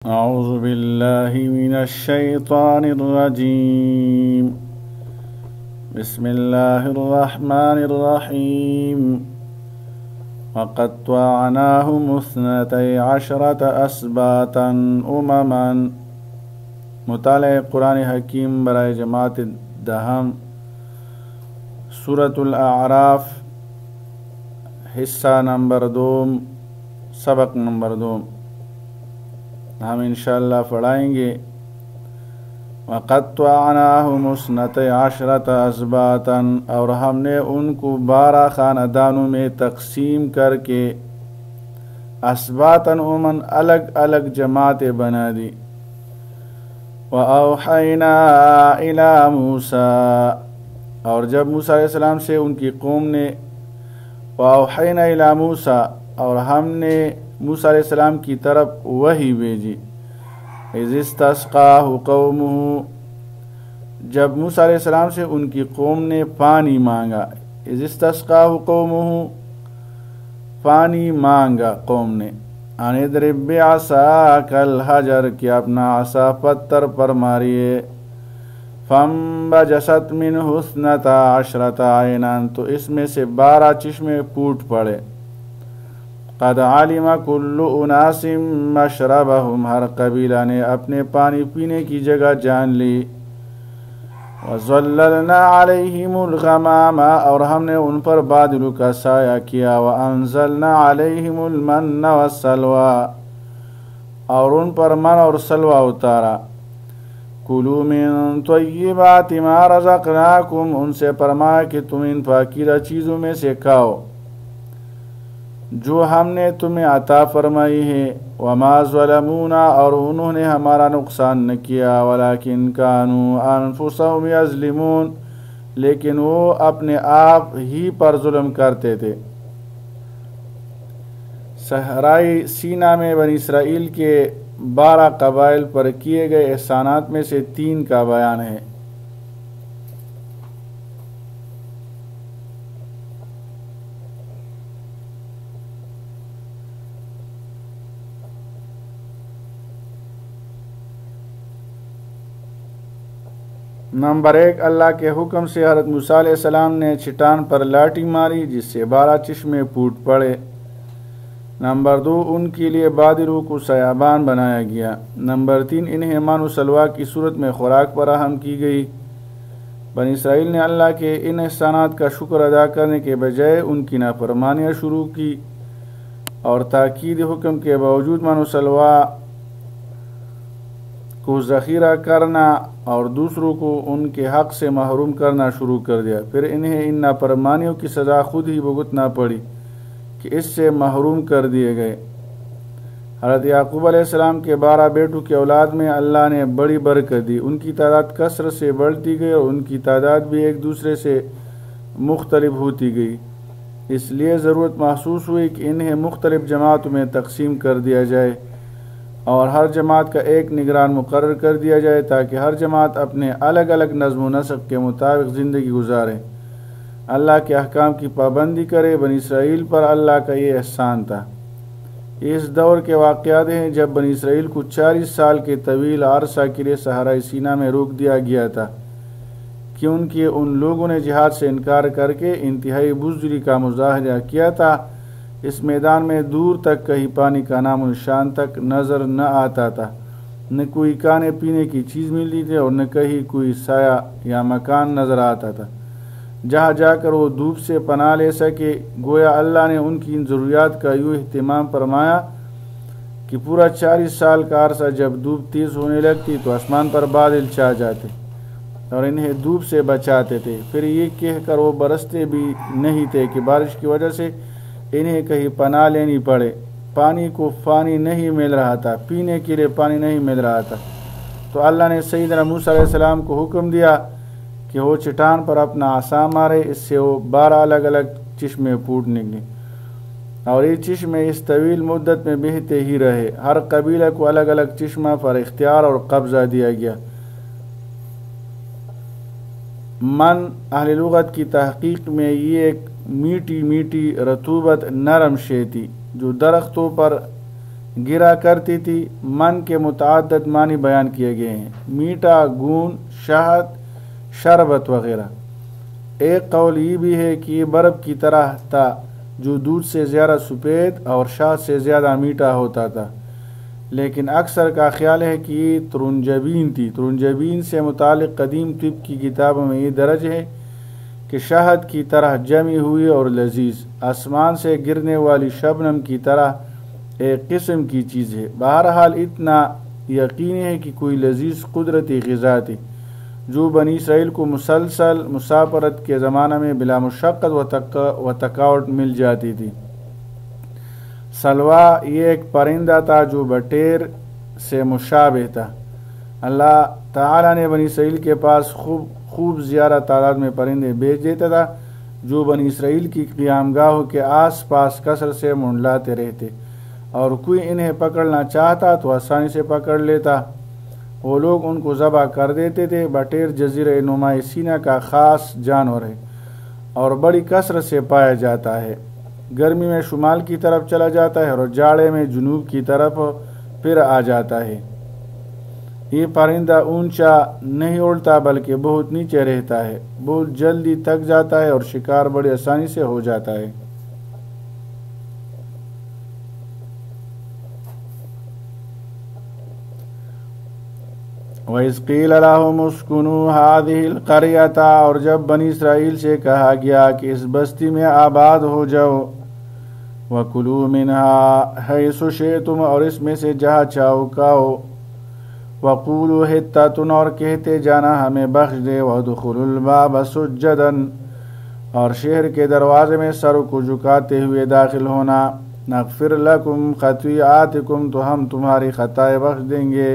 أعوذ بالله من الشيطان الرجيم. بسم الله الرحمن الرحيم. وقطعناهم 12 أسباطا أمما. مطالعہ قرآن حکیم برائے جماعت دہم، سورة الاعراف، حصہ نمبر 2، سبق نمبر 2 ہم انشاءاللہ پڑھائیں گے۔ وَقَطَّعْنَاهُمُ 12 أَسْبَاطًا، اور ہم نے ان کو 12 خاندانوں میں تقسیم کر کے اسباطًا امماً الگ الگ جماعتیں بنا دی۔ وَأَوْحَيْنَا إِلَى مُوسَىٰ، اور جب موسیٰ علیہ السلام سے ان کی قوم نے وَأَوْحَيْنَا إِلَى مُوسَىٰ، اور ہم نے موسیٰ علیہ السلام کی طرف وحی بھیجی۔ اِذِ اسْتَسْقَاهُ قَوْمُهُ، جب موسیٰ علیہ السلام سے ان کی قوم نے پانی مانگا۔ اِذِ اسْتَسْقَاهُ قَوْمُهُ، پانی مانگا قوم نے۔ أَنِ اضْرِب بِّعَصَاكَ الْحَجَرَ، کہ اپنا عصا پتھر پر ماریے۔ فَانبَجَسَتْ مِنْهُ 12 عَيْنًا، تو اس میں سے 12 چشمے پھوٹ پڑے۔ قَدْ عَلِمَ كُلُّ أُنَاسٍ مَّشْرَبَهُمْ، ہر قبیلہ نے اپنے پانی پینے کی جگہ جان لی۔ وَظَلَّلْنَا عَلَيْهِمُ الْغَمَامَ، اور ہم نے ان پر بادلوں کا سایہ کیا۔ وَأَنزَلْنَا عَلَيْهِمُ الْمَنَّ وَالسَّلْوَىٰ، اور ان پر من اور سلوہ اتارا۔ كُلُوا مِن طَيِّبَاتِ مَا رَزَقْنَاكُمْ، ان سے فرمایا کہ تم ان پاکیزہ چیزوں میں سے کھاؤ جو ہم نے تمہیں عطا فرمائی ہے۔ وَمَا ظَلَمُونَا، اور انہوں نے ہمارا نقصان نہ کیا۔ وَلَٰكِن كَانُوا أَنفُسَهُمْ يَظْلِمُونَ، لیکن وہ اپنے آپ ہی پر ظلم کرتے تھے۔ صحرائی سینا میں بنی اسرائیل کے 12 قبائل پر کیے گئے احسانات میں سے 3 کا بیان ہے۔ نمبر 1، اللہ کے حکم سے حضرت موسیٰ علیہ السلام نے چٹان پر لاٹھی ماری جس سے 12 چشمے پھوٹ پڑے۔ نمبر 2، ان کے لیے بادلوں کو سیابان بنایا گیا۔ نمبر 3، انہیں من و سلوہ کی صورت میں خوراک فراہم کی گئی۔ بنی اسرائیل نے اللہ کے ان احسانات کا شکر ادا کرنے کے بجائے ان کی نافرمانیاں شروع کی، اور تاکید حکم کے باوجود من و سلوہ کو ذخیرہ کرنا اور دوسروں کو ان کے حق سے محروم کرنا شروع کر دیا۔ پھر انہیں ان نافرمانیوں کی سزا خود ہی بھگتنا پڑی کہ اس سے محروم کر دیے گئے۔ حضرت یعقوب علیہ السلام کے 12 بیٹوں کی اولاد میں اللہ نے بڑی برکت دی۔ ان کی تعداد کثرت سے بڑھتی گئی اور ان کی تعداد بھی ایک دوسرے سے مختلف ہوتی گئی۔ اس لیے ضرورت محسوس ہوئی کہ انہیں مختلف جماعتوں میں تقسیم کر دیا جائے اور ہر جماعت کا ایک نگران مقرر کر دیا جائے تاکہ ہر جماعت اپنے الگ الگ نظم و نسق کے مطابق زندگی گزارے، اللہ کے احکام کی پابندی کرے۔ بنی اسرائیل پر اللہ کا یہ احسان تھا۔ اس دور کے واقعات ہیں جب بنی اسرائیل کو 40 سال کے طویل عرصہ کے لیے صحرائی سینا میں روک دیا گیا تھا کیونکہ ان لوگوں نے جہاد سے انکار کر کے انتہائی بزدلی کا مظاہرہ کیا تھا۔ اس میدان میں دور تک کہیں پانی کا نام و نشان تک نظر نہ آتا تھا، نہ کوئی کھانے پینے کی چیز ملتی تھی اور نہ کہیں کوئی سایہ یا مکان نظر آتا تھا جہاں جا کر وہ دھوپ سے پناہ لے سکے۔ گویا اللہ نے ان کی ضروریات کا یوں اہتمام فرمایا کہ پورا 40 سال کا عرصہ جب دھوپ تیز ہونے لگتی تو آسمان پر بادل چھا جاتے اور انہیں دھوپ سے بچاتے تھے۔ پھر یہ کہہ کر وہ برستے بھی نہیں تھے کہ بارش کی وجہ سے انہیں کہیں پناہ لینی پڑے۔ پانی کو پانی نہیں مل رہا تھا، پینے کے لیے پانی نہیں مل رہا تھا، تو اللہ نے سیدنا موسیٰ علیہ السلام کو حکم دیا کہ وہ چٹان پر اپنا عصا مارے۔ اس سے وہ 12 الگ الگ چشمے پھوٹ نکلے اور یہ چشمے اس طویل مدت میں بہتے ہی رہے۔ ہر قبیلہ کو الگ الگ چشمہ پر اختیار اور قبضہ دیا گیا۔ من اہل لغت کی تحقیق میں یہ ایک میٹھی میٹھی رطوبت نرم شے تھی جو درختوں پر گرا کرتی تھی۔ من کے متعدد معنی بیان کیے گئے ہیں، میٹھا، گون، شہد، شربت وغیرہ۔ ایک قول یہ بھی ہے کہ یہ برف کی طرح تھا جو دودھ سے زیادہ سفید اور شہد سے زیادہ میٹھا ہوتا تھا، لیکن اکثر کا خیال ہے کہ یہ ترنجبین تھی۔ ترنجبین سے متعلق قدیم طب کی کتابوں میں یہ درج ہے کہ شہد کی طرح جمی ہوئی اور لذیذ، آسمان سے گرنے والی شبنم کی طرح ایک قسم کی چیز ہے۔ بہرحال اتنا یقینی ہے کہ کوئی لذیذ قدرتی غذا تھی جو بنی اسرائیل کو مسلسل مسافرت کے زمانہ میں بلا مشقت و تھکاوٹ مل جاتی تھی۔ سلوا یہ ایک پرندہ تھا جو بٹیر سے مشابہ تھا۔ اللہ تعالیٰ نے بنی اسرائیل کے پاس خوب زیادہ تعداد میں پرندے بھیج دیتا تھا جو بنی اسرائیل کی قیام گاہوں کے آس پاس کثرت سے منڈلاتے رہتے، اور کوئی انہیں پکڑنا چاہتا تو آسانی سے پکڑ لیتا۔ وہ لوگ ان کو ذبح کر دیتے تھے۔ بٹیر جزیرہ نما سینا کا خاص جانور ہے اور بڑی کثرت سے پایا جاتا ہے۔ گرمی میں شمال کی طرف چلا جاتا ہے اور جاڑے میں جنوب کی طرف پھر آ جاتا ہے۔ یہ پرندہ اونچا نہیں اڑتا بلکہ بہت نیچے رہتا ہے، بہت جلدی تھک جاتا ہے اور شکار بڑی آسانی سے ہو جاتا ہے۔ وَإِذْ قِيلَ لَهُمُ اسْكُنُوا هَٰذِهِ الْقَرْيَةَ، اور جب بنی اسرائیل سے کہا گیا کہ اس بستی میں آباد ہو جاؤ، وَكُلُوا مِنْهَا حَيْثُ شِئْتُمْ، اور اس میں سے جہاں چاہو کھاؤ، وَقُولُوا حِطَّةٌ، اور کہتے جانا ہمیں بخش دے، وَادْخُلُوا الْبَابَ سُجَّدًا، اور شہر کے دروازے میں سر کو جھکاتے ہوئے داخل ہونا، نغفر لکم خطیئاتکم، تو ہم تمہاری خطائیں بخش دیں گے،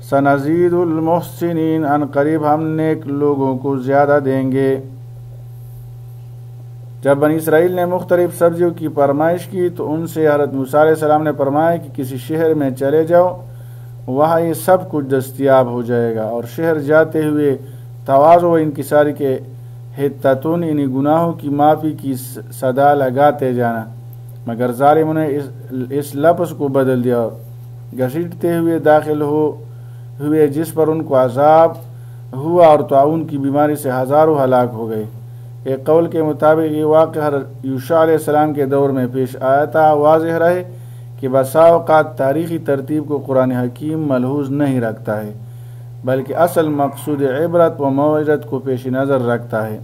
سنزید المحسنین، ان قریب ہم نیک لوگوں کو زیادہ دیں گے۔ جب بنی اسرائیل نے مختلف سبزیوں کی فرمائش کی تو ان سے حضرت موسیٰ علیہ السلام نے فرمایا کہ کسی شہر میں چلے جاؤ، وہاں یہ سب کچھ دستیاب ہو جائے گا، اور شہر جاتے ہوئے تواضع و انکساری کے حتتون، یعنی گناہوں کی معافی کی صدا لگاتے جانا، مگر ظالموں نے اس لفظ کو بدل دیا اور گھسیٹتے ہوئے داخل ہوئے، جس پر ان کو عذاب ہوا اور طاعون کی بیماری سے ہزاروں ہلاک ہو گئے۔ ایک قول کے مطابق یہ واقعہ یوشع علیہ السلام کے دور میں پیش آیا تھا۔ واضح رہے کہ بسا اوقات تاریخی ترتیب کو قرآن حکیم ملحوظ نہیں رکھتا ہے، بلکہ اصل مقصود عبرت و موعظت کو پیش نظر رکھتا ہے۔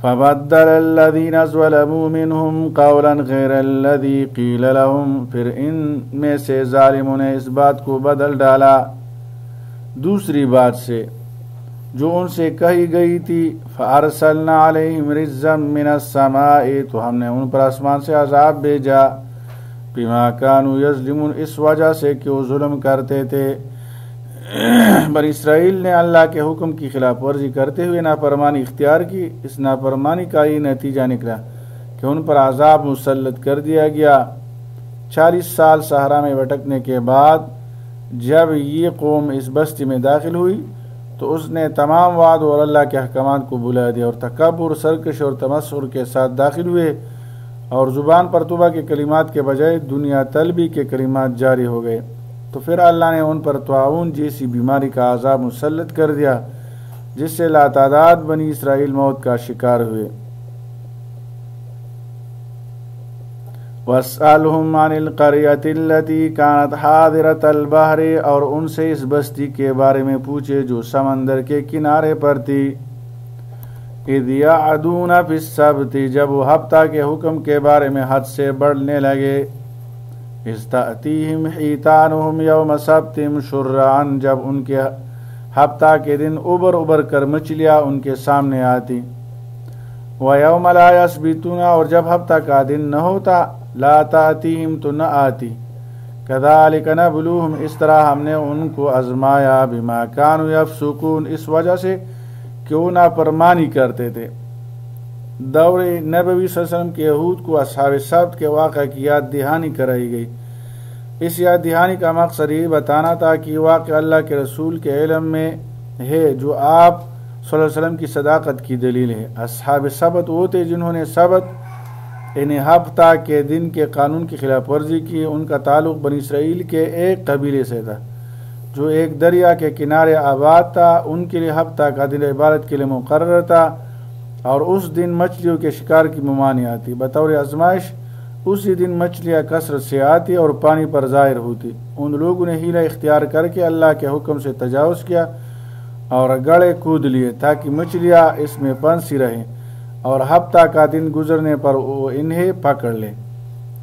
فَبَدَّلَ الَّذِينَ ظَلَمُوا مِنْهُمْ قَوْلًا غَيْرَ الَّذِي قِيلَ لَهُمْ، پھر ان میں سے ظالموں نے اس بات کو بدل ڈالا دوسری بات سے جو ان سے کہی گئی تھی۔ فَأَرْسَلْنَا عَلَيْهِمْ رِجْزًا مِّنَ السَّمَاءِ، تو ہم نے ان پر آسمان سے عذاب بھیجا، بِمَا كَانُوا يَظْلِمُونَ، اس وجہ سے کہ وہ ظلم کرتے تھے۔ بنی اسرائیل نے اللہ کے حکم کی خلاف ورزی کرتے ہوئے نافرمانی اختیار کی۔ اس نافرمانی کا یہ نتیجہ نکلا کہ ان پر عذاب مسلط کر دیا گیا۔ 40 سال صحرا میں بھٹکنے کے بعد جب یہ قوم اس بستی میں داخل ہوئی تو اس نے تمام وعد اور اللہ کے احکامات کو بھلا دیا، اور تکبر، سرکش اور تمسخر کے ساتھ داخل ہوئے، اور زبان پر توبہ کے کلمات کے بجائے دنیا طلبی کے کلمات جاری ہو گئے۔ تو پھر اللہ نے ان پر طاعون جیسی بیماری کا عذاب مسلط کر دیا، جس سے لاتعداد بنی اسرائیل موت کا شکار ہوئے۔ وَاسْأَلْهُمْ عَنِ الْقَرْيَةِ الَّتِي كَانَتْ حَاضِرَةَ الْبَحْرِ، اور ان سے اس بستی کے بارے میں پوچھے جو سمندر کے کنارے پر تھی۔ اِذْ يَعْدُونَ فِي السَّبْتِ، جب وہ ہفتہ کے حکم کے بارے میں حد سے بڑھنے لگے۔ اِذْ تَأْتِيهِمْ حِيتَانُهُمْ يَوْمَ سَبْتِهِمْ شُرَّعًا، جب ان کے ہفتہ کے دن ابر کر مچھلیاں ان کے سامنے آتی۔ وَيَوْمَ لَا يَسْبِتُونَ، اور جب ہفتہ کا دن نہ ہوتا، لَا تَأْتِيهِمْ، تو نہ آتی۔ كَذَلِكَ نَبْلُوهُمْ، اس طرح ہم نے ان کو آزمایا، بِمَا كَانُوا يَفْسُقُونَ، اس وجہ سے کہ وہ نافرمانی کرتے تھے۔ دور نبوی صلی اللہ علیہ وسلم کے یہود کو اصحاب سبت کے واقعہ کی یاد دہانی کرائی گئی۔ اس یاد دہانی کا مقصد یہ بتانا تھا کہ واقعہ اللہ کے رسول کے علم میں ہے، جو آپ صلی اللہ علیہ وسلم کی صداقت کی دلیل ہے۔ اصحاب سبت وہ تھے جنہوں نے سبت یعنی ہفتہ کے دن کے قانون کی خلاف ورزی کی۔ ان کا تعلق بنی اسرائیل کے ایک قبیلے سے تھا جو ایک دریا کے کنارے آباد تھا۔ ان کے لیے ہفتہ کا دن عبادت کے لیے مقرر تھا اور اس دن مچھلیوں کے شکار کی ممانعت تھی۔ بطور آزمائش اسی دن مچھلیاں کثرت سے آتی اور پانی پر ظاہر ہوتی۔ ان لوگوں نے حیلہ اختیار کر کے اللہ کے حکم سے تجاوز کیا اور گڑھے کود لیے تاکہ مچھلیاں اس میں پھنسی رہیں اور ہفتہ کا دن گزرنے پر وہ انہیں پکڑ لے۔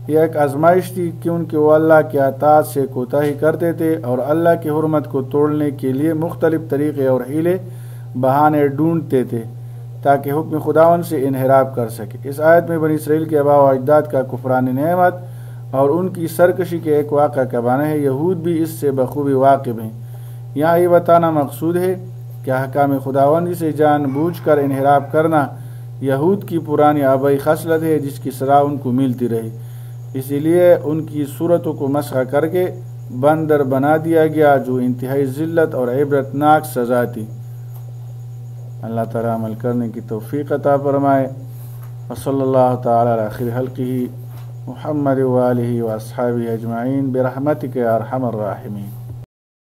یہ ایک آزمائش تھی کیونکہ وہ اللہ کے اطاعت سے کوتاہی کرتے تھے اور اللہ کی حرمت کو توڑنے کے لیے مختلف طریقے اور حیلے بہانے ڈھونڈتے تھے تاکہ حکم خداوند سے انحراف کر سکے۔ اس آیت میں بنی اسرائیل کے آباء و اجداد کا کفران نعمت اور ان کی سرکشی کے ایک واقعہ کا بیان ہے۔ یہود بھی اس سے بخوبی واقف ہیں۔ یہاں یہ بتانا مقصود ہے کہ احکام خداوندی سے جان بوجھ کر انحراف کرنا یہود کی پرانی آبائی خصلت ہے جس کی سزا ان کو ملتی رہی، اسی لیے ان کی صورتوں کو مسخ کر کے بندر بنا دیا گیا جو انتہائی ذلت اور عبرتناک سزا تھی۔ اللہ تعالیٰ عمل کرنے کی توفیق عطا فرمائے۔ وصلی اللہ تعالی علی خیر خلقہ محمد وآلہ واصحابہ اجمعین برحمتک یا ارحم الراحمین۔